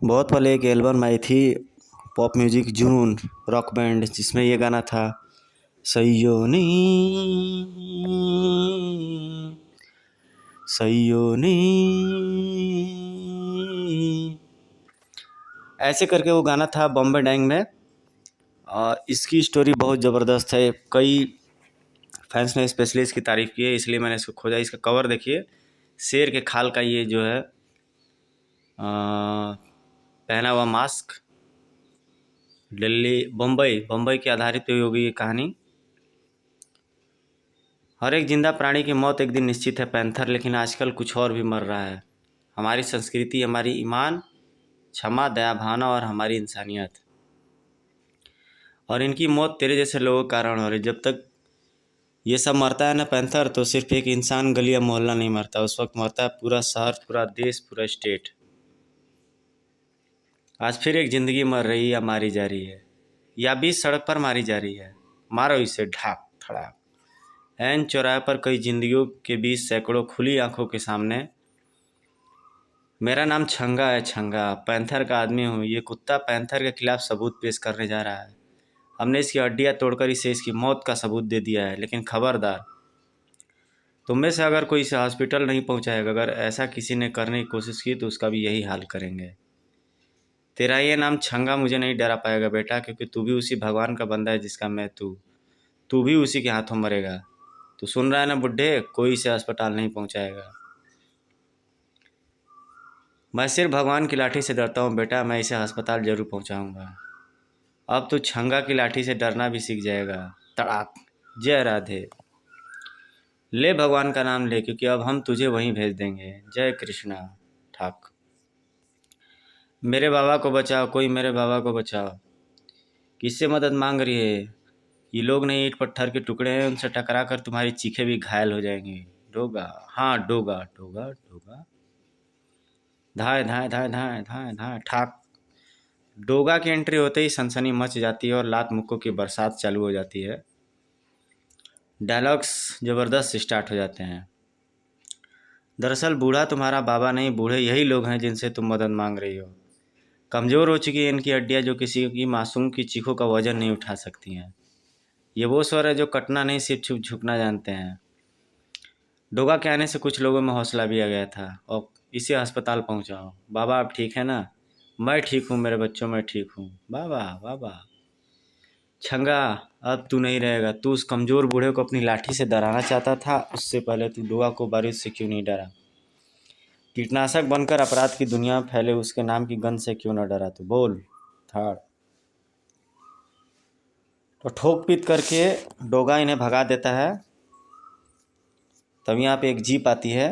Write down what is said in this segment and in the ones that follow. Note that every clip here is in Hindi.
बहुत पहले एक एल्बम आई थी पॉप म्यूजिक जुनून रॉक बैंड, जिसमें ये गाना था सैयो नी सैयो नी। ऐसे करके वो गाना था बॉम्बे डैंग में। और इसकी स्टोरी बहुत ज़बरदस्त है। कई फैंस ने स्पेशली इसकी तारीफ़ की है, इसलिए मैंने इसको खोजा। इसका कवर देखिए, शेर के खाल का ये जो है पहना हुआ मास्क। दिल्ली बम्बई बम्बई के आधारित पे होगी ये कहानी। हर एक जिंदा प्राणी की मौत एक दिन निश्चित है पैंथर, लेकिन आजकल कुछ और भी मर रहा है। हमारी संस्कृति, हमारी ईमान, क्षमा, दया भावना और हमारी इंसानियत। और इनकी मौत तेरे जैसे लोगों के कारण हो रही। जब तक ये सब मरता है ना पैंथर, तो सिर्फ एक इंसान, गली या मोहल्ला नहीं मरता, उस वक्त मरता है पूरा शहर, पूरा देश, पूरा स्टेट। आज फिर एक ज़िंदगी मर रही या मारी जा रही है, या बीच सड़क पर मारी जा रही है। मारो इसे ढाक थड़ाक। ऐन चौराहे पर कई जिंदगियों के बीच सैकड़ों खुली आंखों के सामने। मेरा नाम छंगा है, छंगा पैंथर का आदमी हूँ। ये कुत्ता पैंथर के खिलाफ सबूत पेश करने जा रहा है। हमने इसकी हड्डियाँ तोड़कर इसे इसकी मौत का सबूत दे दिया है, लेकिन खबरदार, तुम में से अगर कोई इसे हॉस्पिटल नहीं पहुँचाएगा, अगर ऐसा किसी ने करने की कोशिश की तो उसका भी यही हाल करेंगे। तेरा ये नाम छंगा मुझे नहीं डरा पाएगा बेटा, क्योंकि तू भी उसी भगवान का बंदा है जिसका मैं तू भी उसी के हाथों मरेगा। तू सुन रहा है ना बुड्ढे, कोई इसे अस्पताल नहीं पहुंचाएगा। मैं सिर्फ भगवान की लाठी से डरता हूँ बेटा, मैं इसे अस्पताल जरूर पहुंचाऊंगा। अब तो छंगा की लाठी से डरना भी सीख जाएगा। तड़ाक। जय राधे। ले भगवान का नाम ले, क्योंकि अब हम तुझे वहीं भेज देंगे। जय कृष्णा। ठाक। मेरे बाबा को बचाओ, कोई मेरे बाबा को बचाओ। किससे मदद मांग रही है? ये लोग नहीं, ईंट पत्थर के टुकड़े हैं, उनसे टकरा कर तुम्हारी चीखें भी घायल हो जाएंगी। डोगा, हाँ डोगा डोगा डोगा। धाए धाए धाए धाए धाए धाए ठाक। डोगा की एंट्री होते ही सनसनी मच जाती है और लात मुक्कों की बरसात चालू हो जाती है। डायलॉग्स ज़बरदस्त स्टार्ट हो जाते हैं। दरअसल बूढ़ा तुम्हारा बाबा नहीं, बूढ़े यही लोग हैं जिनसे तुम मदद मांग रही हो। कमज़ोर हो चुकी है इनकी हड्डियाँ, जो किसी की मासूम की चीखों का वजन नहीं उठा सकती हैं। ये वो स्वर है जो कटना नहीं, सिर्फ छुप झुकना जानते हैं। डोगा के आने से कुछ लोगों में हौसला भी आ गया था। और इसे अस्पताल पहुंचाओ। बाबा आप ठीक है ना? मैं ठीक हूँ मेरे बच्चों, मैं ठीक हूँ। बाबा बाबा। छंगा, अब तू नहीं रहेगा। तू उस कमज़ोर बूढ़े को अपनी लाठी से डराना चाहता था, उससे पहले तू डोगा को बारूद से क्यों नहीं डरा? कीटनाशक बनकर अपराध की दुनिया में फैले उसके नाम की गंध से क्यों न डरा? तू बोल। थाड़। तो ठोक पीट करके डोगा इन्हें भगा देता है। तब यहाँ पे एक जीप आती है।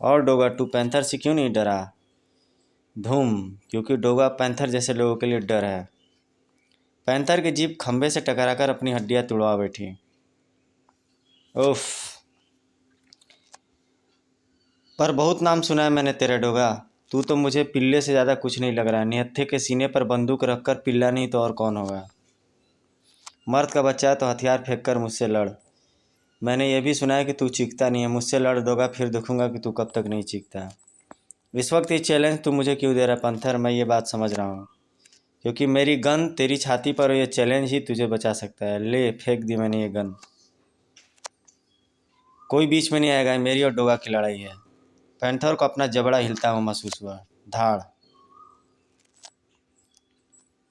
और डोगा, तू पैंथर से क्यों नहीं डरा? धूम, क्योंकि डोगा पैंथर जैसे लोगों के लिए डर है। पैंथर की जीप खंबे से टकराकर अपनी हड्डियां तुड़वा बैठी। उफ। पर बहुत नाम सुना है मैंने तेरा डोगा। तू तो मुझे पिल्ले से ज़्यादा कुछ नहीं लग रहा है। निहत्थे के सीने पर बंदूक रखकर पिल्ला नहीं तो और कौन होगा? मर्द का बच्चा है तो हथियार फेंक कर मुझसे लड़। मैंने ये भी सुना है कि तू चीखता नहीं है। मुझसे लड़ डोगा, फिर देखूंगा कि तू कब तक नहीं चीखता। इस वक्त ये चैलेंज तू मुझे क्यों दे रहा है पैंथर? मैं ये बात समझ रहा हूँ, क्योंकि मेरी गन तेरी छाती पर, ये चैलेंज ही तुझे बचा सकता है। ले, फेंक दी मैंने ये गन। कोई बीच में नहीं आएगा, ये मेरी और डोगा की लड़ाई है। पैंथर को अपना जबड़ा हिलता हुआ महसूस हुआ। धाड़।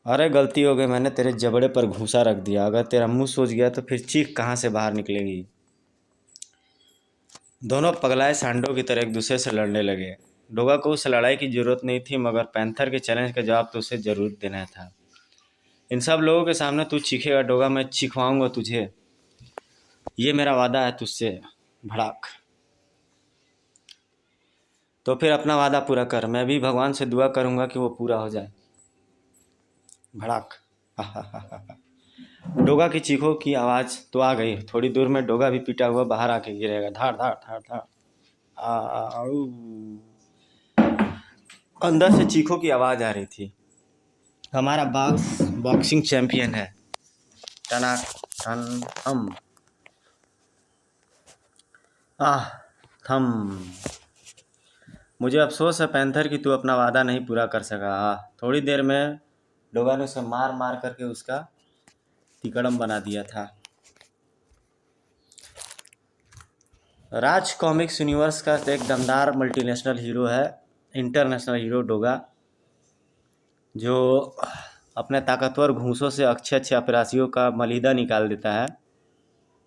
अरे गलती हो गई, मैंने तेरे जबड़े पर घूंसा रख दिया। अगर तेरा मुंह सूज गया तो फिर चीख कहाँ से बाहर निकलेगी? दोनों पगलाए सांडों की तरह एक दूसरे से लड़ने लगे। डोगा को उस लड़ाई की जरूरत नहीं थी, मगर पैंथर के चैलेंज का जवाब तो उसे जरूर देना था। इन सब लोगों के सामने तू चीखेगा डोगा, मैं चिखवाऊंगा तुझे। ये मेरा वादा है तुझसे। भड़ाक। तो फिर अपना वादा पूरा कर, मैं भी भगवान से दुआ करूंगा कि वो पूरा हो जाए। भड़ाक। डोगा की चीखों की आवाज़ तो आ गई। थोड़ी दूर में डोगा भी पिटा हुआ बाहर आके गिरेगा। धाड़ धाड़ धाड़ धाड़। आऊ। अंदर से चीखों की आवाज़ आ रही थी। हमारा बॉक्सिंग चैंपियन है। टनाक टन हम। आह। थम। मुझे अफसोस है पैंथर कि तू अपना वादा नहीं पूरा कर सका। थोड़ी देर में डोगा ने उसे मार मार करके उसका तिकड़म बना दिया था। राज कॉमिक्स यूनिवर्स का एक दमदार मल्टीनेशनल हीरो है, इंटरनेशनल हीरो डोगा, जो अपने ताकतवर घूंसों से अच्छे अच्छे अपराधियों का मलीदा निकाल देता है,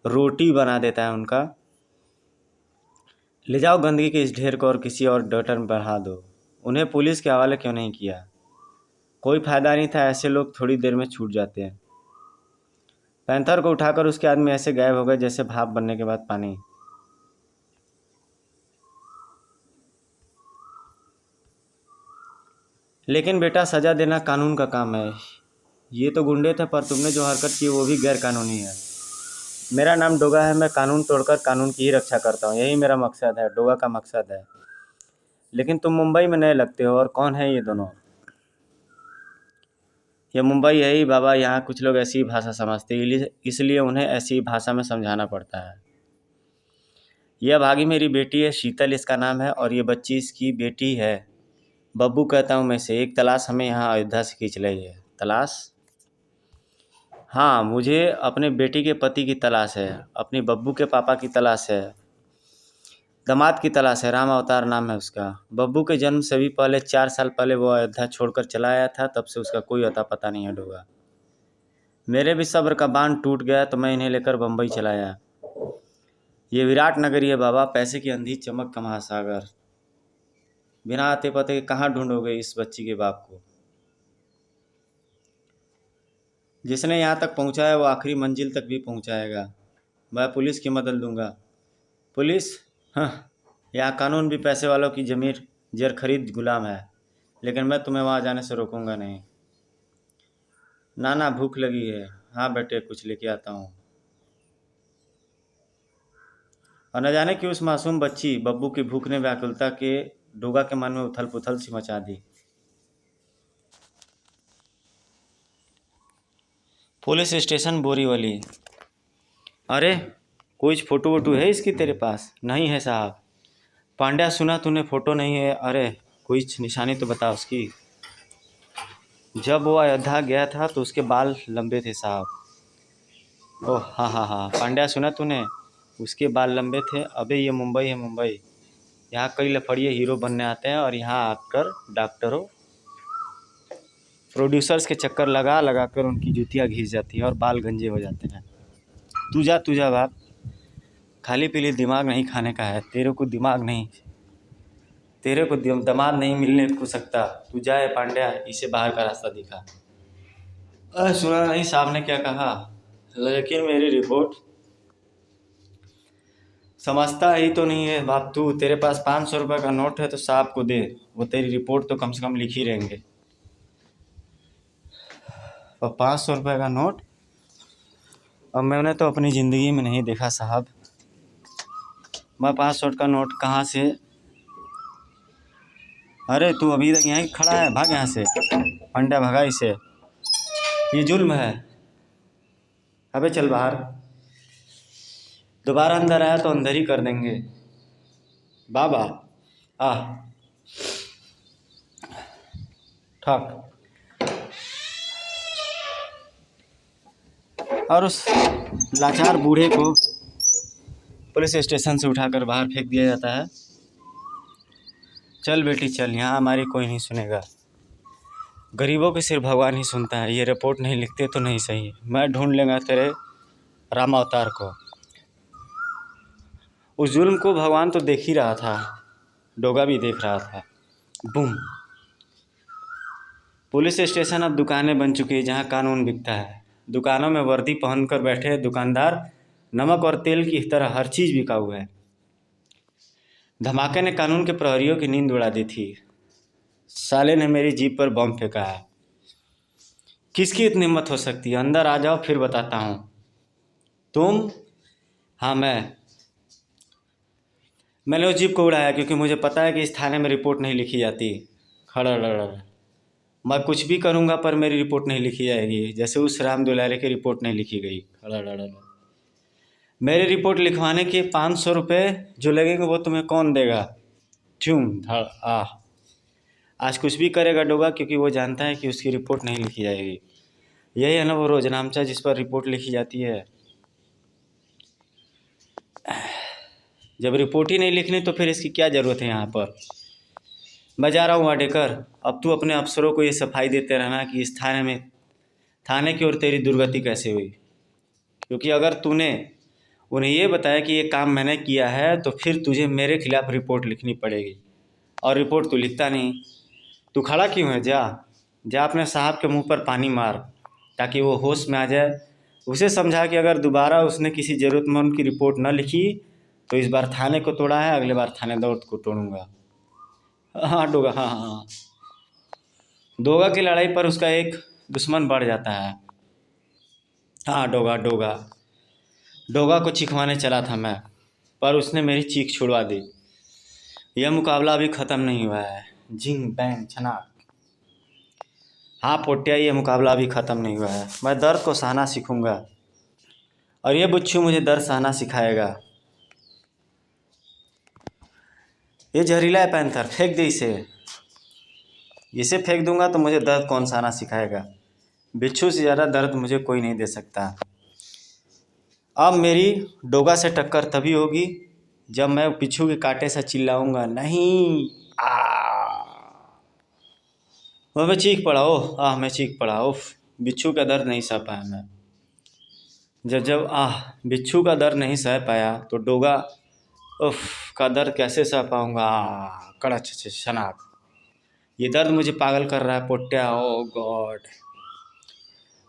रोटी बना देता है उनका। ले जाओ गंदगी के इस ढेर को और किसी और डटर में बढ़ा दो। उन्हें पुलिस के हवाले क्यों नहीं किया? कोई फायदा नहीं था, ऐसे लोग थोड़ी देर में छूट जाते हैं। पैंथर को उठाकर उसके आदमी ऐसे गायब हो गए जैसे भाप बनने के बाद पानी। लेकिन बेटा, सजा देना कानून का काम है। ये तो गुंडे थे, पर तुमने जो हरकत की वो भी गैर कानूनी है। मेरा नाम डोगा है, मैं कानून तोड़कर कानून की ही रक्षा करता हूँ, यही मेरा मकसद है, डोगा का मकसद है। लेकिन तुम मुंबई में नए लगते हो। और कौन है ये दोनों? ये मुंबई है ही बाबा, यहाँ कुछ लोग ऐसी भाषा समझते हैं, इसलिए उन्हें ऐसी भाषा में समझाना पड़ता है। यह भागी मेरी बेटी है, शीतल इसका नाम है, और ये बच्ची इसकी बेटी है। बब्बू कहता हूँ मैं से। एक तलाश हमें यहाँ अयोध्या से खींच रही है। तलाश? हाँ, मुझे अपने बेटी के पति की तलाश है, अपनी बब्बू के पापा की तलाश है, दामाद की तलाश है। राम अवतार नाम है उसका। बब्बू के जन्म से भी पहले 4 साल पहले वो अयोध्या छोड़कर चला आया था, तब से उसका कोई अता पता नहीं है डोगा। मेरे भी सब्र का बांध टूट गया तो मैं इन्हें लेकर बम्बई चला आया। ये विराट नगरी है बाबा, पैसे की अंधी, चमक का महासागर। बिना आते पते के कहाँ ढूंढोगे इस बच्ची के बाप को? जिसने यहाँ तक पहुँचाया वो आखिरी मंजिल तक भी पहुँचाएगा। मैं पुलिस की मदद लूँगा। पुलिस? हाँ, यहाँ कानून भी पैसे वालों की जमीर जर खरीद गुलाम है। लेकिन मैं तुम्हें वहाँ जाने से रोकूंगा नहीं। नाना, भूख लगी है। हाँ बेटे, कुछ लेके आता हूँ। और न जाने क्यों उस मासूम बच्ची बब्बू की भूख ने व्याकुलता के डोगा के मन में उथल पुथल सी मचा दी। Police station Borivali. अरे, कोई फ़ोटो वोटो है इसकी तेरे पास? नहीं है साहब। पांड्या, सुना तूने फ़ोटो नहीं है? अरे, कोई निशानी तो बता उसकी। जब वो अयोध्या गया था तो उसके बाल लंबे थे साहब। ओह हाँ हाँ हाँ, पांड्या सुना तूने? उसके बाल लंबे थे। अबे ये मुंबई है, मुंबई। यहाँ कई लफड़िए हीरो बनने आते हैं और यहाँ आकर डॉक्टरों, प्रोड्यूसर्स के चक्कर लगा लगा कर उनकी जूतियाँ घिस जाती हैं और बाल गंजे हो जाते हैं। तू जा बाप, खाली पीली दिमाग नहीं खाने का है। तेरे को दिमाग नहीं, तेरे को दामाद नहीं मिलने को सकता। तू जाए पांड्या, इसे बाहर का रास्ता दिखा। सुना नहीं साहब ने क्या कहा? लेकिन मेरी रिपोर्ट समझता ही तो नहीं है बाप तू। तेरे पास 500 रुपये का नोट है तो साहब को दे, वो तेरी रिपोर्ट तो कम से कम लिख ही रहेंगे। और 500 रुपये का नोट? अब मैंने तो अपनी ज़िंदगी में नहीं देखा साहब। मैं 500 का नोट कहाँ से? अरे तू अभी तक यहीं खड़ा है, भाग यहाँ से। पंड्या भगा इसे, ये जुल्म है। अबे चल बाहर। दोबारा अंदर आया तो अंदर ही कर देंगे। बाबा आ ठक। और उस लाचार बूढ़े को पुलिस स्टेशन से उठाकर बाहर फेंक दिया जाता है। चल बेटी चल, यहाँ हमारी कोई नहीं सुनेगा। गरीबों की सिर्फ भगवान ही सुनता है। ये रिपोर्ट नहीं लिखते तो नहीं सही, मैं ढूंढ लेगा तेरे राम अवतार को। उस जुल्म को भगवान तो देख ही रहा था, डोगा भी देख रहा था। बूम। पुलिस स्टेशन अब दुकानें बन चुकी है जहाँ कानून बिकता है। दुकानों में वर्दी पहनकर बैठे हैं दुकानदार। नमक और तेल की तरह हर चीज़ बिका हुआ है। धमाके ने कानून के प्रहरियों की नींद उड़ा दी थी। साले ने मेरी जीप पर बम फेंका है। किसकी इतनी हिम्मत हो सकती है? अंदर आ जाओ फिर बताता हूँ। तुम? हाँ मैंने उस जीप को उड़ाया क्योंकि मुझे पता है कि इस थाने में रिपोर्ट नहीं लिखी जाती। खड़ा मैं कुछ भी करूँगा पर मेरी रिपोर्ट नहीं लिखी जाएगी, जैसे उस राम दुलारे की रिपोर्ट नहीं लिखी गई। खड़ा मेरी रिपोर्ट लिखवाने के 500 रुपये जो लगेंगे वो तुम्हें कौन देगा? चूम धड़ आह। आज कुछ भी करेगा डोगा, क्योंकि वो जानता है कि उसकी रिपोर्ट नहीं लिखी जाएगी। यही है ना वो रोजनामचा जिस पर रिपोर्ट लिखी जाती है। जब रिपोर्ट ही नहीं लिखनी तो फिर इसकी क्या ज़रूरत है यहाँ पर। मैं जा रहा हूँ वाडेकर, अब तू अपने अफसरों को ये सफाई देते रहना कि इस थाने की ओर तेरी दुर्गति कैसे हुई। क्योंकि अगर तूने उन्हें ये बताया कि ये काम मैंने किया है तो फिर तुझे मेरे खिलाफ रिपोर्ट लिखनी पड़ेगी, और रिपोर्ट तू लिखता नहीं। तू खड़ा क्यों है? जा जा अपने साहब के मुंह पर पानी मार ताकि वो होश में आ जाए। उसे समझा कि अगर दोबारा उसने किसी ज़रूरतमंद की रिपोर्ट न लिखी तो इस बार थाने को तोड़ा है, अगले बार थानेदार को तोड़ूंगा। हाँ डोगा, हाँ हाँ हाँ। डोगा की लड़ाई पर उसका एक दुश्मन बढ़ जाता है। हाँ डोगा डोगा डोगा को चिखवाने चला था मैं, पर उसने मेरी चीख छुड़वा दी। यह मुकाबला अभी ख़त्म नहीं हुआ है। जिंग बैंग छनाक। हाँ पोटिया, ये मुकाबला अभी ख़त्म नहीं हुआ है। मैं दर्द को सहना सीखूंगा और ये बुच्छू मुझे दर्द सहना सिखाएगा। ये जहरीला है पैंथर, फेंक दे इसे। इसे फेंक दूंगा तो मुझे दर्द कौन सहना सिखाएगा। बिच्छू से ज़्यादा दर्द मुझे कोई नहीं दे सकता। अब मेरी डोगा से टक्कर तभी होगी जब मैं बिच्छू के कांटे से चिल्लाऊंगा, नहीं आ। वो मैं चीख पड़ा, ओह आह, मैं चीख पड़ा। उफ, बिच्छू का दर्द नहीं सह पाया मैं। जब जब बिच्छू का दर्द नहीं सह पाया तो डोगा उफ का दर्द कैसे सह पाऊंगा। कड़च शनाक। ये दर्द मुझे पागल कर रहा है पोट्या, ओ गॉड।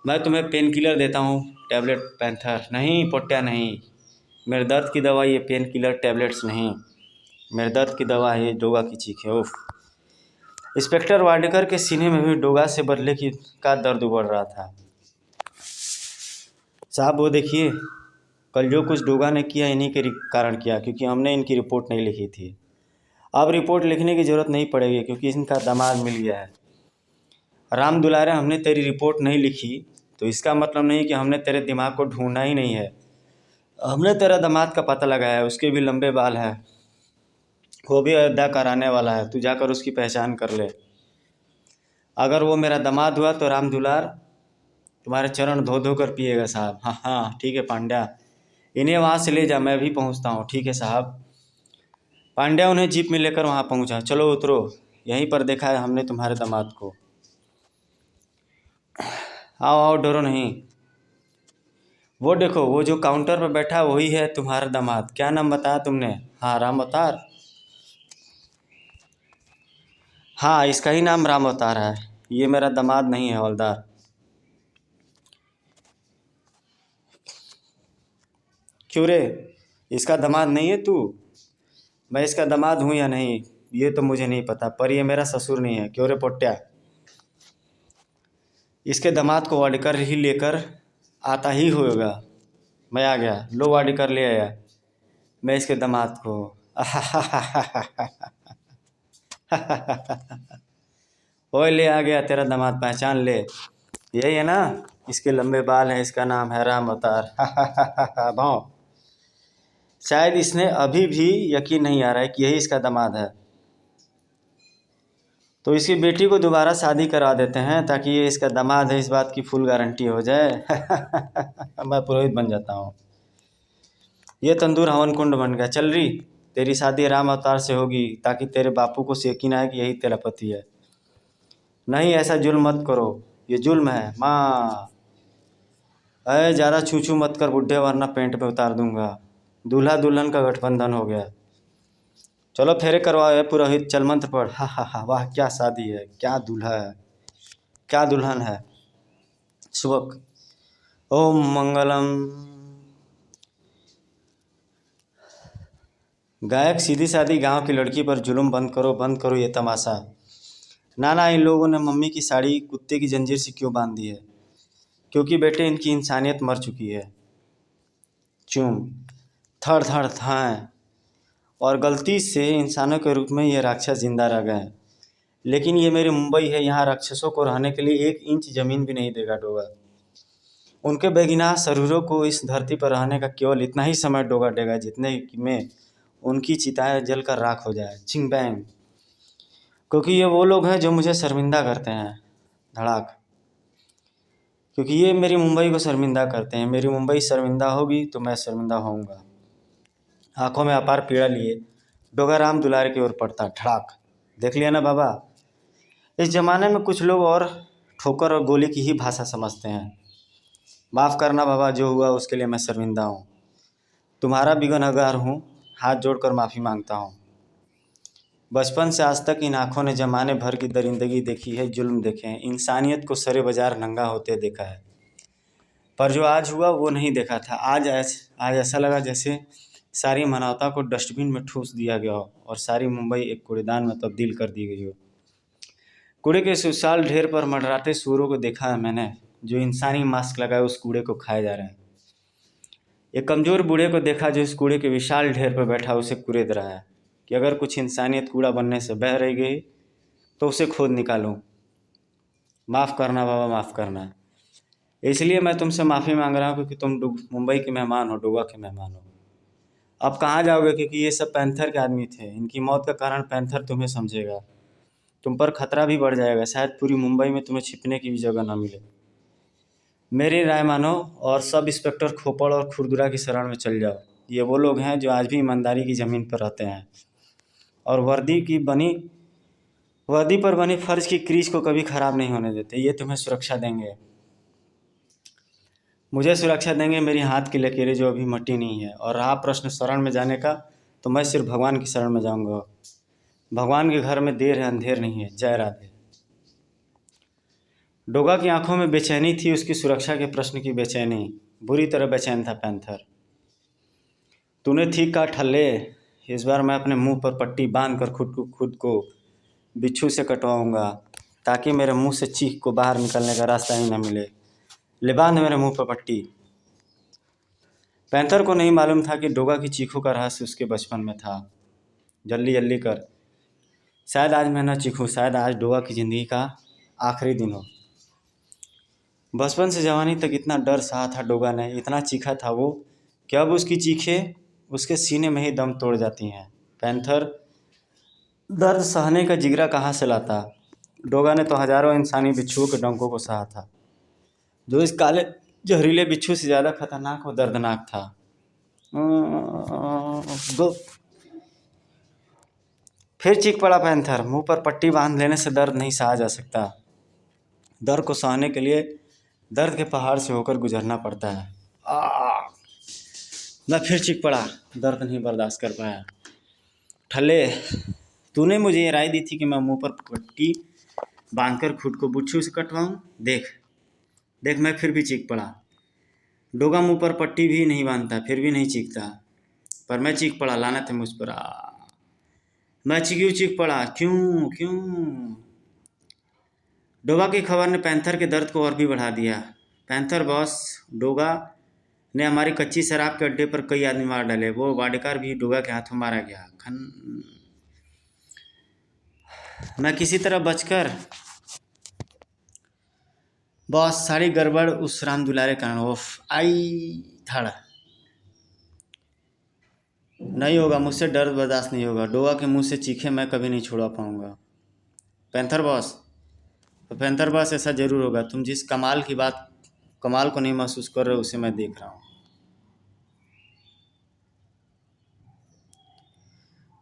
मैं तुम्हें पेन किलर देता हूँ, टैबलेट पैंथर। नहीं पोट्या नहीं, मेरे दर्द की दवा ये पेन किलर टैबलेट्स नहीं। मेरे दर्द की दवा है डोगा की चीख है। उफ। इंस्पेक्टर वाडेकर के सीने में भी डोगा से बदले का दर्द उभर रहा था। साहब वो देखिए, कल जो कुछ डोगा ने किया इन्हीं के कारण किया, क्योंकि हमने इनकी रिपोर्ट नहीं लिखी थी। अब रिपोर्ट लिखने की ज़रूरत नहीं पड़ेगी क्योंकि इनका दामाद मिल गया है। राम दुलारे, हमने तेरी रिपोर्ट नहीं लिखी तो इसका मतलब नहीं कि हमने तेरे दिमाग को ढूंढना ही नहीं है। हमने तेरा दामाद का पता लगाया है, उसके भी लंबे बाल हैं, वो भी अयोध्या कराने वाला है। तू जाकर उसकी पहचान कर ले। अगर वो मेरा दामाद हुआ तो राम दुलार तुम्हारे चरण धो धो कर पिएगा साहब। हाँ हाँ ठीक है पांड्या, इन्हें वहाँ से ले जा, मैं भी पहुँचता हूँ। ठीक है साहब। पांड्या उन्हें जीप में लेकर वहाँ पहुँचा। चलो उतरो, यहीं पर देखा है हमने तुम्हारे दामाद को। आओ आओ, डरो नहीं। वो देखो, वो जो काउंटर पर बैठा वही है तुम्हारा दामाद। क्या नाम बताया तुमने? हाँ राम अवतार। हाँ इसका ही नाम राम अवतार है। ये मेरा दामाद नहीं है हवलदार। क्यों रे, इसका दामाद नहीं है तू? मैं इसका दामाद हूँ या नहीं ये तो मुझे नहीं पता, पर ये मेरा ससुर नहीं है। क्यों रे पोट्या, इसके दामाद को वाडेकर ही लेकर आता ही होगा। मैं आ गया, लो वाडेकर ले आया मैं इसके दामाद को। ओए ले आ गया तेरा दामाद, पहचान ले। यही है ना, इसके लंबे बाल हैं, इसका नाम है राम अवतार। भाव शायद इसने अभी भी यकीन नहीं आ रहा है कि यही इसका दामाद है। तो इसकी बेटी को दोबारा शादी करा देते हैं ताकि ये इसका दामाद है, इस बात की फुल गारंटी हो जाए। मैं पुरोहित बन जाता हूँ। ये तंदूर हवन कुंड बन गया। चल रही, तेरी शादी राम अवतार से होगी ताकि तेरे बापू को यकीन आए कि यही तेरा पति है। नहीं ऐसा जुल्म मत करो, ये जुल्म है माँ। अरे ज़्यादा छू छू मत कर बुड्ढे, वरना पेंट पे उतार दूंगा। दूल्हा दुल्हन का गठबंधन हो गया। चलो फेरे करवाओ। ये पुरोहित चल मंत्र पढ़। हा हा हा, वाह क्या शादी है, क्या दूल्हा है, क्या दुल्हन है। शुभक ओम मंगलम। गायक सीधी सादी गांव की लड़की पर जुल्म बंद करो ये तमाशा। ना इन लोगों ने मम्मी की साड़ी कुत्ते की जंजीर से क्यों बांध दी है? क्योंकि बेटे इनकी इंसानियत मर चुकी है। चूम थड़ थड़ थाएं, और गलती से इंसानों के रूप में ये राक्षस जिंदा रह गए। लेकिन ये मेरी मुंबई है, यहाँ राक्षसों को रहने के लिए 1 इंच ज़मीन भी नहीं देगा डोगा। उनके बेगुनाह शरीरों को इस धरती पर रहने का केवल इतना ही समय डोगा देगा जितने में उनकी चिताएं जलकर राख हो जाए, चिंग बैंग। क्योंकि ये वो लोग हैं जो मुझे शर्मिंदा करते हैं, धड़ाक। क्योंकि ये मेरी मुंबई को शर्मिंदा करते हैं। मेरी मुंबई शर्मिंदा होगी तो मैं शर्मिंदा होऊंगा। आंखों में अपार पीड़ा लिए डोगा राम दुलारे की ओर पड़ता, धड़ाक। देख लिया ना बाबा, इस जमाने में कुछ लोग और ठोकर और गोली की ही भाषा समझते हैं। माफ़ करना बाबा, जो हुआ उसके लिए मैं शर्मिंदा हूँ। तुम्हारा भी गुनहगार हूँ, हाथ जोड़कर माफ़ी मांगता हूँ। बचपन से आज तक इन आँखों ने ज़माने भर की दरिंदगी देखी है, जुल्म देखे हैं, इंसानियत को सरे बाजार नंगा होते देखा है। पर जो आज हुआ वो नहीं देखा था। आज ऐसा लगा जैसे सारी मानवता को डस्टबिन में ठूस दिया गया हो और सारी मुंबई एक कूड़ेदान में तब्दील कर दी गई हो। कूड़े के सुशाल ढेर पर मंडराते सूअरों को देखा है मैंने, जो इंसानी मास्क लगाए उस कूड़े को खाए जा रहे हैं। एक कमज़ोर बूढ़े को देखा जो इस कूड़े के विशाल ढेर पर बैठा उसे कुरेद रहा है कि अगर कुछ इंसानियत कूड़ा बनने से बह रही गई तो उसे खोद निकालूं। माफ़ करना बाबा, माफ़ करना। इसलिए मैं तुमसे माफ़ी मांग रहा हूँ क्योंकि तुम मुंबई के मेहमान हो, डोगा के मेहमान हो। अब कहाँ जाओगे? क्योंकि ये सब पैंथर के आदमी थे। इनकी मौत का कारण पैंथर तुम्हें समझेगा। तुम पर खतरा भी बढ़ जाएगा, शायद पूरी मुंबई में तुम्हें छिपने की भी जगह न मिले। मेरी राय मानो और सब इंस्पेक्टर खोपड़ और खुरदुरा की शरण में चल जाओ। ये वो लोग हैं जो आज भी ईमानदारी की ज़मीन पर रहते हैं और वर्दी पर बनी फर्ज की क्रीज को कभी ख़राब नहीं होने देते। ये तुम्हें सुरक्षा देंगे, मुझे सुरक्षा देंगे, मेरी हाथ की लकीरें जो अभी मट्टी नहीं है। और रहा प्रश्न शरण में जाने का, तो मैं सिर्फ भगवान की शरण में जाऊंगा। भगवान के घर में देर है, अंधेर नहीं है। जय राधे। डोगा की आंखों में बेचैनी थी, उसकी सुरक्षा के प्रश्न की बेचैनी। बुरी तरह बेचैन था पैंथर। तूने ठीक कहा ठल्ले, इस बार मैं अपने मुंह पर पट्टी बांध कर खुद को बिच्छू से कटवाऊंगा, ताकि मेरे मुंह से चीख को बाहर निकलने का रास्ता ही न मिले। ले बांध मेरे मुंह पर पट्टी। पैंथर को नहीं मालूम था कि डोगा की चीखों का रहस्य उसके बचपन में था। जल्दी जल्दी कर, शायद आज मैं न चीखूं, शायद आज डोगा की ज़िंदगी का आखिरी दिन हो। बचपन से जवानी तक इतना डर सहा था डोगा ने, इतना चीखा था वो, कि अब उसकी चीखें उसके सीने में ही दम तोड़ जाती हैं। पैंथर दर्द सहने का जिगरा कहाँ से लाता? डोगा ने तो हजारों इंसानी बिच्छुओं के डंकों को सहा था, जो इस काले जहरीले बिच्छू से ज़्यादा खतरनाक और दर्दनाक था। दो फिर चीख पड़ा पैंथर। मुंह पर पट्टी बांध लेने से दर्द नहीं सहा जा सकता। दर्द को सहने के लिए दर्द के पहाड़ से होकर गुजरना पड़ता है। मैं फिर चीख पड़ा, दर्द नहीं बर्दाश्त कर पाया। ठल्ले, तूने मुझे ये राय दी थी कि मैं मुंह पर पट्टी बांधकर खुद को बिच्छू से कटवाऊं। देख देख, मैं फिर भी चीख पड़ा। डोगा मुंह पर पट्टी भी नहीं बांधता, फिर भी नहीं चीखता, पर मैं चीख पड़ा। लानत है मुझ पर। मैं चीख पड़ा। क्यों क्यों? डोगा की खबर ने पैंथर के दर्द को और भी बढ़ा दिया। पैंथर बॉस, डोगा ने हमारी कच्ची शराब के अड्डे पर कई आदमी मार डाले। वो वाडेकार भी डोगा के हाथों मारा गया। मैं किसी तरह बचकर, बॉस सारी गड़बड़ उस राम दुलारे कारण। ओफ आई धड़। नहीं होगा मुझसे, दर्द बर्दाश्त नहीं होगा। डोगा के मुंह से चीखे मैं कभी नहीं छुड़ा पाऊंगा। पैंथर बॉस, तो पैंथर बॉस ऐसा जरूर होगा। तुम जिस कमाल को नहीं महसूस कर रहे हो उसे मैं देख रहा हूँ।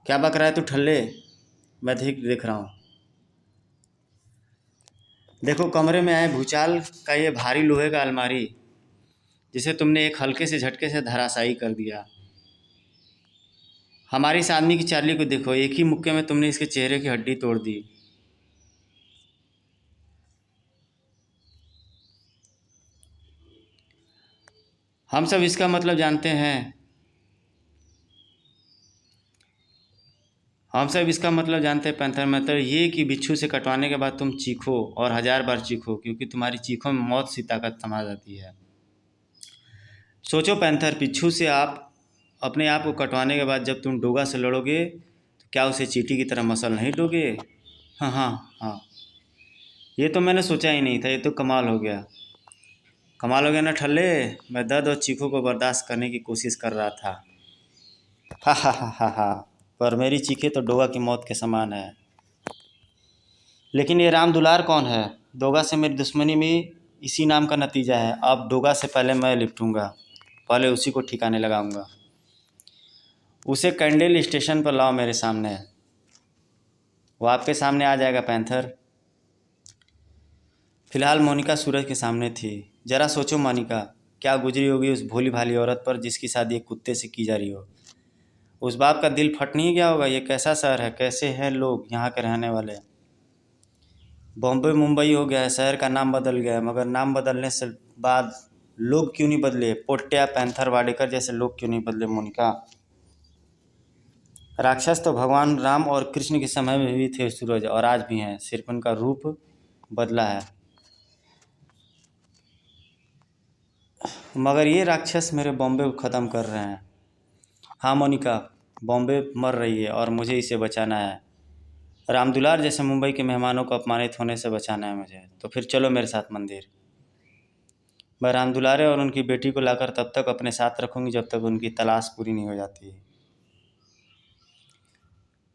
क्या बक रहा है तू ठल्ले? मैं देख रहा हूँ। देखो, कमरे में आए भूचाल का ये भारी लोहे का अलमारी, जिसे तुमने एक हल्के से झटके से धराशायी कर दिया। हमारी इस आदमी की चार्ली को देखो, एक ही मुक्के में तुमने इसके चेहरे की हड्डी तोड़ दी। हम सब इसका मतलब जानते हैं। पैंथर, मतलब ये कि बिच्छू से कटवाने के बाद तुम चीखो और 1000 बार चीखो, क्योंकि तुम्हारी चीखों में मौत सी ताकत समा जाती है। सोचो पैंथर, बिच्छू से अपने आप को कटवाने के बाद जब तुम डोगा से लड़ोगे तो क्या उसे चींटी की तरह मसल नहीं दोगे? हाँ हाँ हाँ, ये तो मैंने सोचा ही नहीं था। ये तो कमाल हो गया ना ठल्ले। मैं दर्द और चीखों को बर्दाश्त करने की कोशिश कर रहा था। हा हा हा हा हा। पर मेरी चीखें तो डोगा की मौत के समान है। लेकिन ये राम दुलार कौन है? डोगा से मेरी दुश्मनी में इसी नाम का नतीजा है। अब डोगा से पहले मैं लिपटूंगा, पहले उसी को ठिकाने लगाऊंगा। उसे कैंडेल स्टेशन पर लाओ मेरे सामने। वो आपके सामने आ जाएगा पैंथर। फिलहाल मोनिका सूरज के सामने थी। जरा सोचो मोनिका, क्या गुजरी होगी उस भोली भाली औरत पर जिसकी शादी एक कुत्ते से की जा रही हो। उस बाप का दिल फट नहीं गया होगा। ये कैसा शहर है, कैसे हैं लोग यहाँ के रहने वाले। बॉम्बे मुंबई हो गया है, शहर का नाम बदल गया है, मगर नाम बदलने से बाद लोग क्यों नहीं बदले? पोट्या पैंथर वाडेकर जैसे लोग क्यों नहीं बदले मोनिका? राक्षस तो भगवान राम और कृष्ण के समय में भी थे सूरज, और आज भी हैं, सिर्फ उनका रूप बदला है। मगर ये राक्षस मेरे बॉम्बे को ख़त्म कर रहे हैं। हाँ मोनिका, बॉम्बे मर रही है और मुझे इसे बचाना है। रामदुलार जैसे मुंबई के मेहमानों को अपमानित होने से बचाना है मुझे। तो फिर चलो मेरे साथ मंदिर। मैं रामदुलारे और उनकी बेटी को लाकर तब तक अपने साथ रखूंगी जब तक उनकी तलाश पूरी नहीं हो जाती।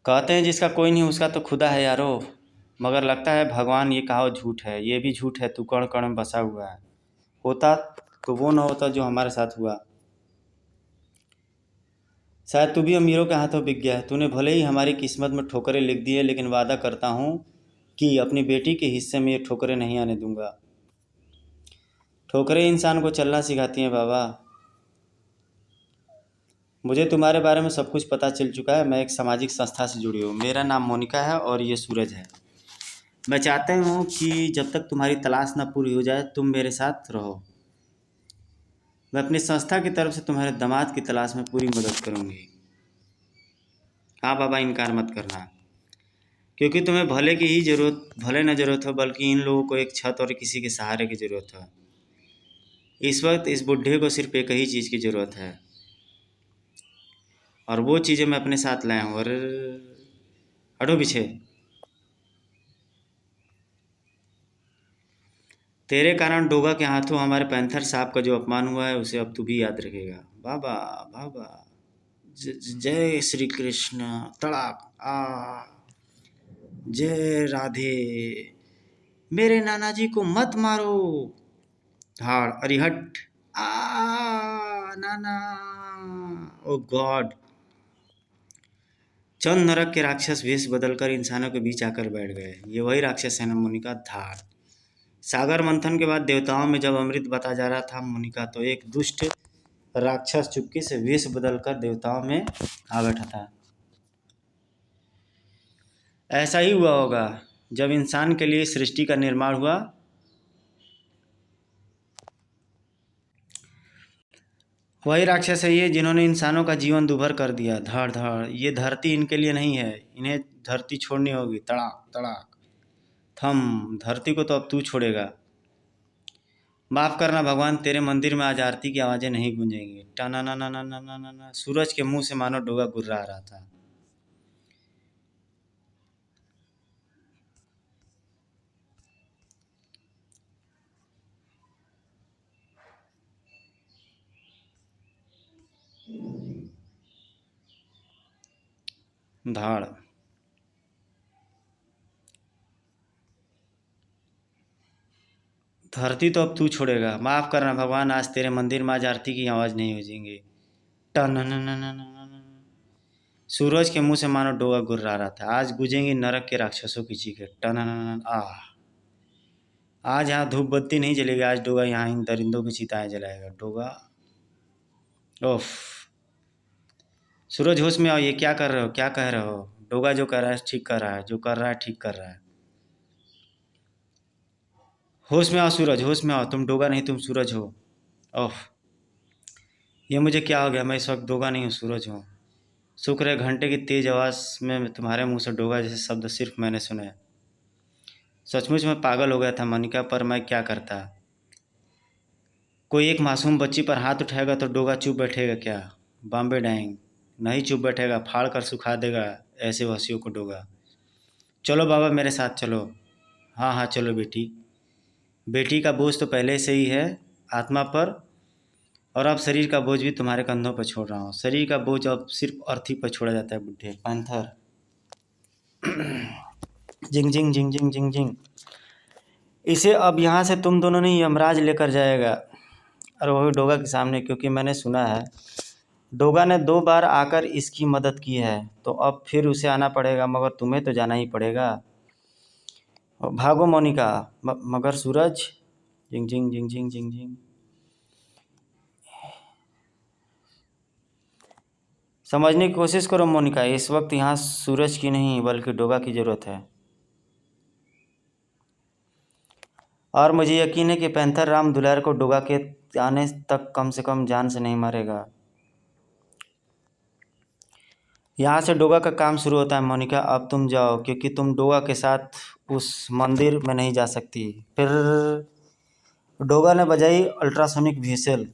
कहते हैं जिसका कोई नहीं उसका तो खुदा है यारो। मगर लगता है भगवान ये कहावत झूठ है, ये भी झूठ है, तू कण कण में बसा हुआ है। होता तो वो न होता जो हमारे साथ हुआ। शायद तू भी अमीरों के हाथों बिक गया है। तूने भले ही हमारी किस्मत में ठोकरें लिख दी है, लेकिन वादा करता हूँ कि अपनी बेटी के हिस्से में ये ठोकरें नहीं आने दूंगा। ठोकरें इंसान को चलना सिखाती हैं बाबा। मुझे तुम्हारे बारे में सब कुछ पता चल चुका है। मैं एक सामाजिक संस्था से जुड़ी हूँ। मेरा नाम मोनिका है और ये सूरज है। मैं चाहता हूँ कि जब तक तुम्हारी तलाश न पूरी हो जाए तुम मेरे साथ रहो। मैं अपनी संस्था की तरफ से तुम्हारे दामाद की तलाश में पूरी मदद करूँगी। हाँ बाबा, इनकार मत करना, क्योंकि तुम्हें भले की ही ज़रूरत, भले न ज़रूरत हो, बल्कि इन लोगों को एक छत और किसी के सहारे की ज़रूरत है। इस वक्त इस बुढ़े को सिर्फ एक ही चीज़ की ज़रूरत है, और वो चीज़ें मैं अपने साथ लाया हूँ। और हटो पीछे। तेरे कारण डोगा के हाथों हमारे पैंथर साहब का जो अपमान हुआ है उसे अब तू भी याद रखेगा। बाबा बाबा, जय श्री कृष्ण। तड़ाक आ, जय राधे। मेरे नाना जी को मत मारो। धाड़ अरिहट। आ नाना। ओ गॉड। चंद नरक के राक्षस वेश बदलकर इंसानों के बीच आकर बैठ गए। ये वही राक्षस है ना मोनिका? धाड़। सागर मंथन के बाद देवताओं में जब अमृत बता जा रहा था मोनिका, तो एक दुष्ट राक्षस चुपके से वेश बदलकर देवताओं में आ बैठा था। ऐसा ही हुआ होगा जब इंसान के लिए सृष्टि का निर्माण हुआ। वही राक्षस है ये जिन्होंने इंसानों का जीवन दुभर कर दिया। धड़ धड़। ये धरती इनके लिए नहीं है, इन्हें धरती छोड़नी होगी। तड़ाक तड़ाक। थम। धरती को तो अब तू छोड़ेगा। माफ़ करना भगवान, तेरे मंदिर में आज आरती की आवाज़ें नहीं गूंजेंगी। टाना ना ना ना ना ना ना ना। सूरज के मुंह से मानो डोगा गुर्रा आ रहा था। धाड़। धरती तो अब तू छोड़ेगा। माफ़ करना भगवान, आज तेरे मंदिर में आज आरती की आवाज़ नहीं गूंजेंगी। टन न न न न न न। सूरज के मुंह से मानो डोगा गुर्रा रहा था। आज गूंजेंगी नरक के राक्षसों की चीखें। टन न न न। आह। आज यहाँ धूप बत्ती नहीं जलेगी। आज डोगा यहाँ इन दरिंदों की चिताएं जलाएगा। डोगा। ओफ। सूरज होश में आओ। ये क्या कर रहे हो, क्या कह रहे हो? डोगा जो कर रहा है ठीक कर रहा है, जो कर रहा है ठीक कर रहा है। होश में आओ सूरज, होश में आओ। तुम डोगा नहीं, तुम सूरज हो। ओह, ये मुझे क्या हो गया? मैं इस वक्त डोगा नहीं हूँ, सूरज हूँ। शुक्र है घंटे की तेज आवाज़ में तुम्हारे मुंह से डोगा जैसे शब्द सिर्फ मैंने सुने। सचमुच में पागल हो गया था मोनिका, पर मैं क्या करता। कोई एक मासूम बच्ची पर हाथ उठाएगा तो डोगा चुप बैठेगा क्या? बॉम्बे डैंग। नहीं चुप बैठेगा, फाड़ कर सुखा देगा ऐसे वसियों को डोगा। चलो बाबा मेरे साथ चलो। हाँ हाँ चलो बेटी। बेटी का बोझ तो पहले से ही है आत्मा पर, और अब शरीर का बोझ भी तुम्हारे कंधों पर छोड़ रहा हूँ। शरीर का बोझ अब सिर्फ अर्थी पर छोड़ा जाता है बुड्ढे। पैंथर जिंग जिंग जिंग जिंग जिंग जिंग। इसे अब यहाँ से तुम दोनों ने यमराज लेकर जाएगा। और वही डोगा के सामने, क्योंकि मैंने सुना है डोगा ने 2 बार आकर इसकी मदद की है, तो अब फिर उसे आना पड़ेगा, मगर तुम्हें तो जाना ही पड़ेगा। भागो मोनिका। मगर सूरज। जिंग जिंग जिंग जिंग जिंग जिंग। समझने की कोशिश करो मोनिका, इस वक्त यहाँ सूरज की नहीं बल्कि डोगा की ज़रूरत है। और मुझे यकीन है कि पैंथर राम दुलार को डोगा के आने तक कम से कम जान से नहीं मारेगा। यहाँ से डोगा का काम शुरू होता है मोनिका, अब तुम जाओ, क्योंकि तुम डोगा के साथ उस मंदिर में नहीं जा सकती। फिर डोगा ने बजाई अल्ट्रासोनिक व्हीसल,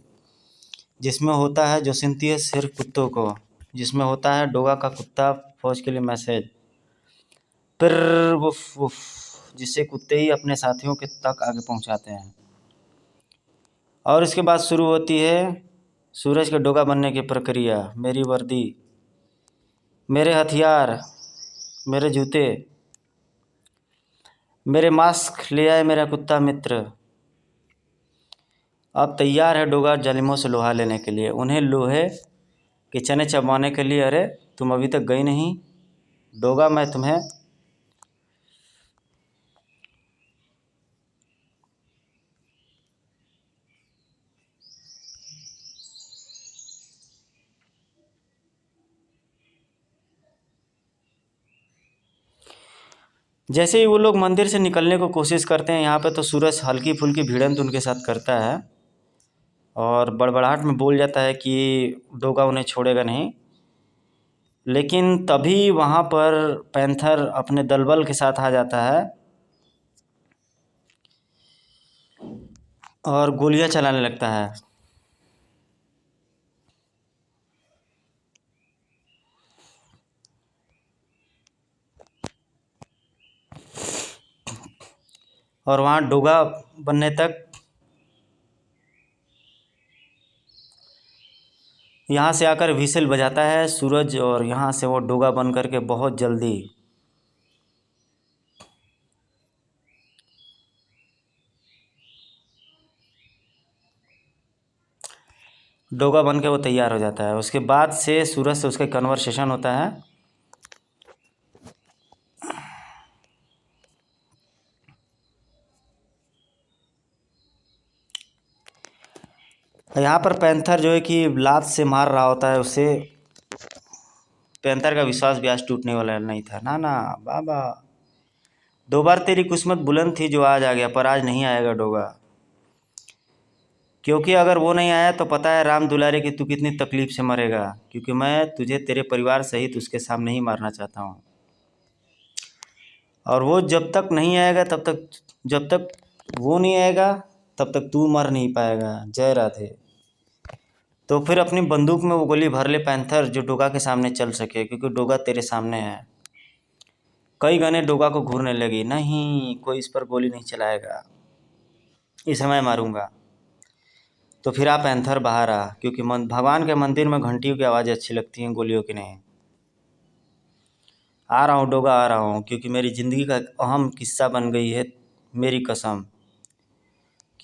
जिसमें होता है जो सुनती है सिर्फ कुत्तों को, जिसमें होता है डोगा का कुत्ता फौज के लिए मैसेज। फिर वुफ वुफ, जिससे कुत्ते ही अपने साथियों के तक आगे पहुंचाते हैं। और इसके बाद शुरू होती है सूरज के डोगा बनने की प्रक्रिया। मेरी वर्दी, मेरे हथियार, मेरे जूते, मेरे मास्क ले आए मेरा कुत्ता मित्र। अब तैयार है डोगा जालिमों से लोहा लेने के लिए, उन्हें लोहे के चने चबाने के लिए। अरे तुम अभी तक गई नहीं डोगा, मैं तुम्हें। जैसे ही वो लोग मंदिर से निकलने को कोशिश करते हैं, यहाँ पे तो सूरज हल्की फुल्की भिड़ंत उनके साथ करता है और बड़बड़ाहट में बोल जाता है कि डोगा उन्हें छोड़ेगा नहीं। लेकिन तभी वहाँ पर पैंथर अपने दलबल के साथ आ जाता है और गोलियां चलाने लगता है। और वहाँ डोगा बनने तक यहाँ से आकर व्हिसल बजाता है सूरज, और यहाँ से वो डोगा बन करके बहुत जल्दी डोगा बन के वो तैयार हो जाता है। उसके बाद से सूरज से उसका कन्वर्सेशन होता है। यहाँ पर पैंथर जो है कि लात से मार रहा होता है उसे। पैंथर का विश्वास भी आज टूटने वाला नहीं था। ना ना बाबा, 2 बार तेरी किस्मत बुलंद थी जो आज आ गया, पर आज नहीं आएगा डोगा, क्योंकि अगर वो नहीं आया तो पता है राम दुलारे कि तू कितनी तकलीफ से मरेगा, क्योंकि मैं तुझे तेरे परिवार सहित उसके सामने ही मारना चाहता हूँ। और वो जब तक नहीं आएगा तब तक, जब तक वो नहीं आएगा तब तक तू मर नहीं पाएगा। जय राधे। तो फिर अपनी बंदूक में वो गोली भर ले पैंथर, जो डोगा के सामने चल सके, क्योंकि डोगा तेरे सामने है। कई गने डोगा को घूरने लगी। नहीं, कोई इस पर गोली नहीं चलाएगा, इसे मैं मारूंगा। तो फिर आप पैंथर बाहर आ, क्योंकि भगवान के मंदिर में घंटियों की आवाज़ अच्छी लगती हैं, गोलियों की नहीं। आ रहा हूँ डोगा, आ रहा हूँ, क्योंकि मेरी ज़िंदगी का अहम किस्सा बन गई है मेरी कसम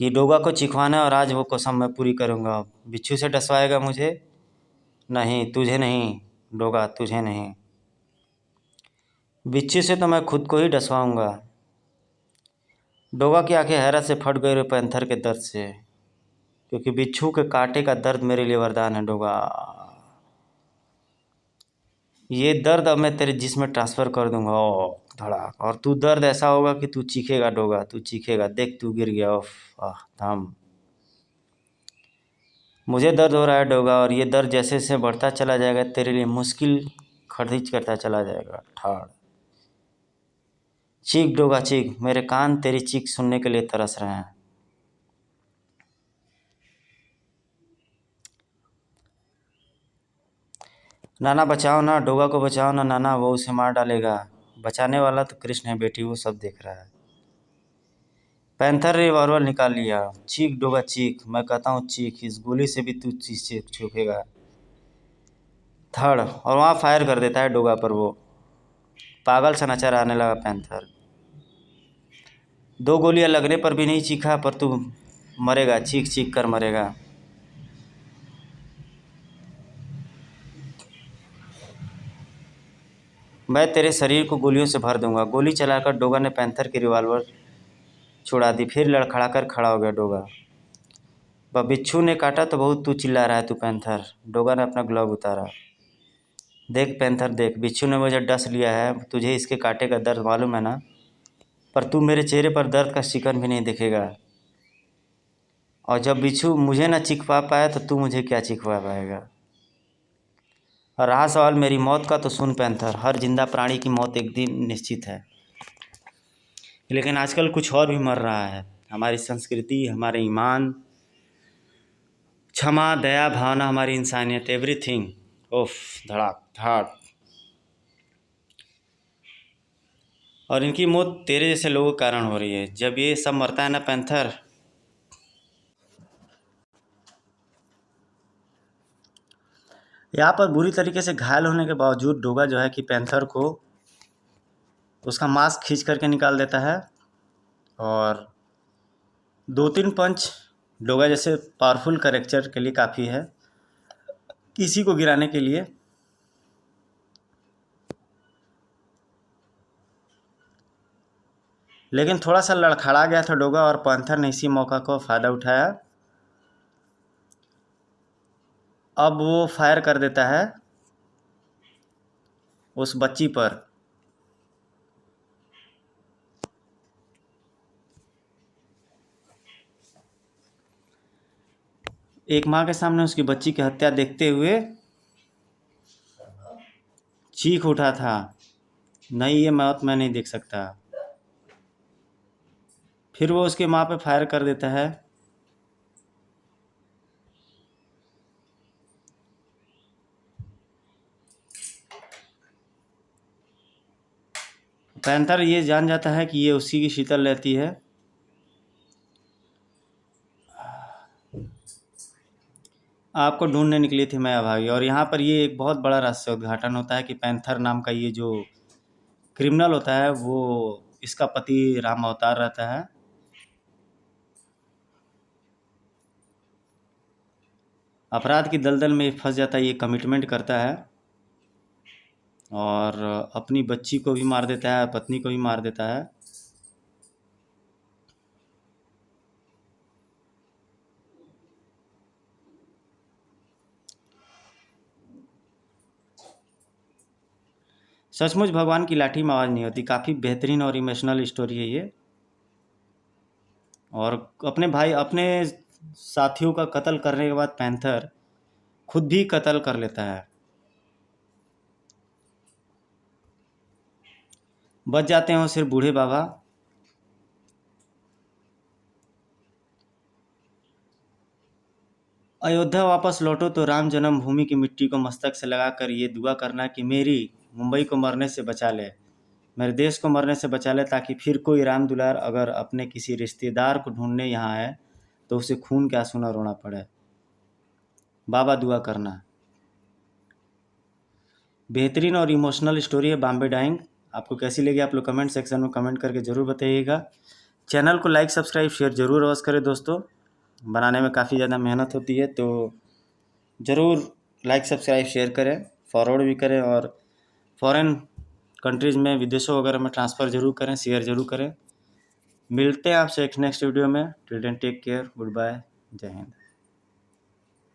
कि डोगा को चिखवाना है, और आज वो कसम मैं पूरी करूँगा। बिच्छू से डसवाएगा मुझे? नहीं, तुझे नहीं डोगा, तुझे नहीं। बिच्छू से तो मैं खुद को ही डसवाऊँगा। डोगा की आंखें हैरत से फट गई पैंथर के दर्द से, क्योंकि बिच्छू के कांटे का दर्द मेरे लिए वरदान है डोगा। ये दर्द अब मैं तेरे जिस्म में ट्रांसफ़र कर दूंगा। ओ धड़ाक, और तू दर्द ऐसा होगा कि तू चीखेगा डोगा, तू चीखेगा। देख तू गिर गया। ओफ आह थम। मुझे दर्द हो रहा है डोगा, और ये दर्द जैसे जैसे बढ़ता चला जाएगा तेरे लिए मुश्किल खर्च करता चला जाएगा। ठाड़। चीख डोगा चीख, मेरे कान तेरी चीख सुनने के लिए तरस रहे हैं। नाना बचाओ ना, डोगा को बचाओ ना नाना, वो उसे मार डालेगा। बचाने वाला तो कृष्ण है बेटी, वो सब देख रहा है। पैंथर रिवॉल्वर निकाल लिया। चीख डोगा चीख, मैं कहता हूँ चीख, इस गोली से भी तू चीख चूकेगा। धड़, और वहाँ फायर कर देता है डोगा पर। वो पागल सा नजर आने लगा पैंथर। 2 गोलियां लगने पर भी नहीं चीखा, पर तू मरेगा, चीख चीख कर मरेगा। मैं तेरे शरीर को गोलियों से भर दूंगा। गोली चलाकर डोगा ने पैंथर की रिवॉल्वर छुड़ा दी। फिर लड़खड़ाकर खड़ा हो गया डोगा। वह बिच्छू ने काटा तो बहुत तू चिल्ला रहा है तू पैंथर। डोगा ने अपना ग्लव उतारा। देख पैंथर देख, बिच्छू ने मुझे डस लिया है, तुझे इसके कांटे का दर्द मालूम है ना? पर तू मेरे चेहरे पर दर्द का शिकन भी नहीं दिखेगा। और जब बिच्छू मुझे ना चिखवा पाया तो तू मुझे क्या चिखवा पाएगा? और रहा सवाल मेरी मौत का, तो सुन पैंथर, हर जिंदा प्राणी की मौत एक दिन निश्चित है। लेकिन आजकल कुछ और भी मर रहा है। हमारी संस्कृति, हमारे ईमान, क्षमा, दया, भावना, हमारी इंसानियत, एवरीथिंग ओफ धड़ाक धड़ाक। और इनकी मौत तेरे जैसे लोगों के कारण हो रही है। जब ये सब मरता है ना पैंथर, यहाँ पर बुरी तरीके से घायल होने के बावजूद डोगा जो है कि पैंथर को उसका मास्क खींच करके निकाल देता है। और 2-3 पंच डोगा जैसे पावरफुल कैरेक्टर के लिए काफ़ी है, किसी को गिराने के लिए। लेकिन थोड़ा सा लड़खड़ा गया था डोगा, और पैंथर ने इसी मौका को फ़ायदा उठाया। अब वो फायर कर देता है उस बच्ची पर। एक माँ के सामने उसकी बच्ची की हत्या देखते हुए चीख उठा था, नहीं ये मौत मैं नहीं देख सकता। फिर वो उसके माँ पे फायर कर देता है। पैंथर ये जान जाता है कि ये उसी की शीतल रहती है। आपको ढूंढने निकली थी मैं अभागी। और यहाँ पर ये एक बहुत बड़ा रहस्य उद्घाटन होता है कि पैंथर नाम का ये जो क्रिमिनल होता है वो इसका पति राम अवतार रहता है। अपराध की दलदल में फंस जाता है, ये कमिटमेंट करता है और अपनी बच्ची को भी मार देता है, पत्नी को भी मार देता है। सचमुच भगवान की लाठी में आवाज़ नहीं होती। काफ़ी बेहतरीन और इमोशनल स्टोरी है ये। और अपने भाई, अपने साथियों का कत्ल करने के बाद पैंथर खुद भी कत्ल कर लेता है। बच जाते हैं सिर्फ बूढ़े बाबा। अयोध्या वापस लौटो तो राम जन्मभूमि की मिट्टी को मस्तक से लगाकर ये दुआ करना कि मेरी मुंबई को मरने से बचा ले, मेरे देश को मरने से बचा ले, ताकि फिर कोई राम दुलार अगर अपने किसी रिश्तेदार को ढूंढने यहाँ आए तो उसे खून के आंसू न रोना पड़े। बाबा दुआ करना। बेहतरीन और इमोशनल स्टोरी है बॉम्बे डाइंग। आपको कैसी लगी आप लोग कमेंट सेक्शन में कमेंट करके ज़रूर बताइएगा। चैनल को लाइक सब्सक्राइब शेयर ज़रूर अवश्य करें दोस्तों। बनाने में काफ़ी ज़्यादा मेहनत होती है, तो ज़रूर लाइक सब्सक्राइब शेयर करें, फॉरवर्ड भी करें, और फॉरेन कंट्रीज़ में, विदेशों वगैरह में ट्रांसफ़र ज़रूर करें, शेयर ज़रूर करें। मिलते हैं आपसे एक नेक्स्ट वीडियो में। Till then take care, goodbye, जय हिंद।